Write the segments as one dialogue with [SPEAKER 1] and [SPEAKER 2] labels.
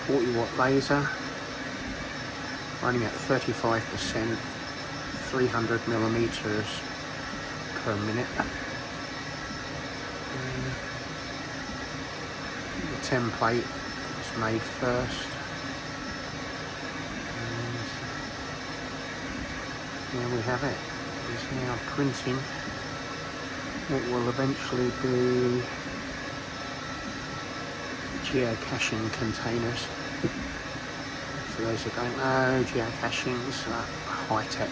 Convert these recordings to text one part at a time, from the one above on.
[SPEAKER 1] 40-watt laser, running at 35%, 300 millimeters per minute. The template was made first, and there we have it. It's now printing what will eventually be geocaching containers. For those who don't know, geocaching is a high-tech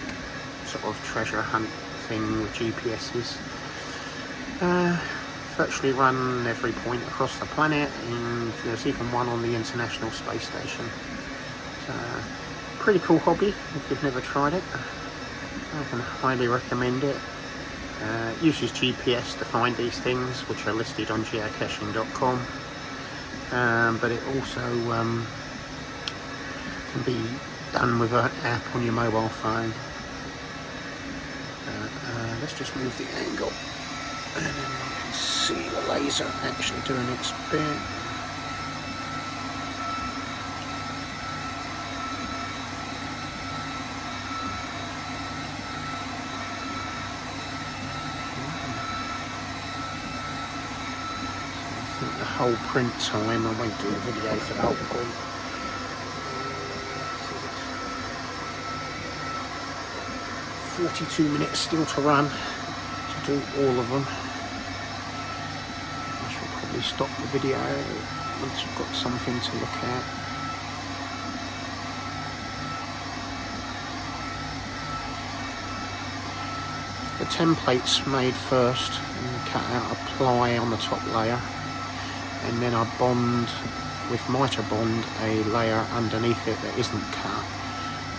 [SPEAKER 1] sort of treasure hunt thing with GPSs. Virtually run every point across the planet, and there's even one on the International Space Station. So, pretty cool hobby if you've never tried it. I can highly recommend it. It uses GPS to find these things, which are listed on geocaching.com. But it also can be done with an app on your mobile phone. Let's just move the angle, and then you can see the laser actually doing its bit. The whole print time, I won't do a video for the whole print. 42 minutes still to run to do all of them. I shall probably stop the video once I've got something to look at. The template's made first, and cut out a ply on the top layer, and then I bond with mitre bond a layer underneath it that isn't cut,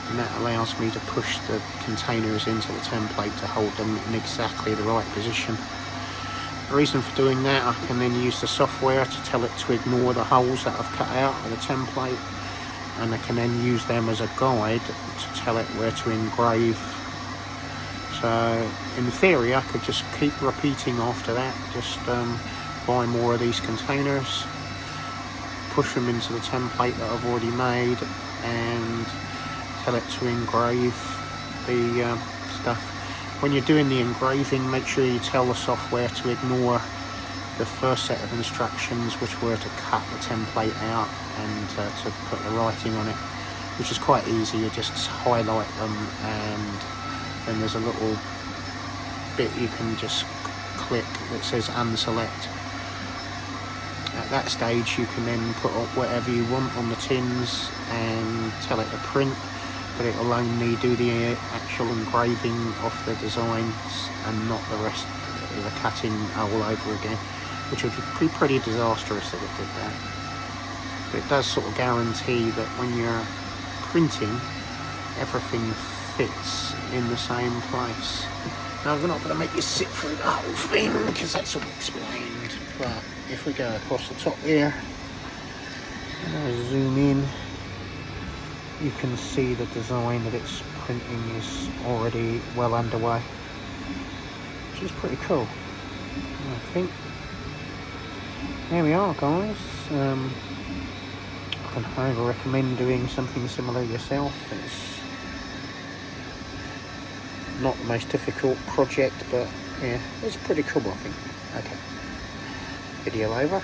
[SPEAKER 1] and that allows me to push the containers into the template to hold them in exactly the right position. The reason for doing that, I can then use the software to tell it to ignore the holes that I've cut out of the template, and I can then use them as a guide to tell it where to engrave. So in theory I could just keep repeating after that, just buy more of these containers, push them into the template that I've already made, and tell it to engrave the stuff. When you're doing the engraving, make sure you tell the software to ignore the first set of instructions, which were to cut the template out and to put the writing on it, which is quite easy. You just highlight them, and then there's a little bit you can just click that says unselect. At that stage you can then put up whatever you want on the tins and tell it to print, but it will only do the actual engraving of the designs and not the rest of the cutting all over again, which would be pretty disastrous if it did that. But it does sort of guarantee that when you're printing, everything fits in the same place. Now I'm not going to make you sit through the whole thing because that's all explained, but if we go across the top here and I zoom in, you can see the design that it's printing is already well underway, which is pretty cool, I think. There we are, guys. I can highly recommend doing something similar yourself. It's not the most difficult project, but yeah, it's pretty cool, I think. Okay, video over.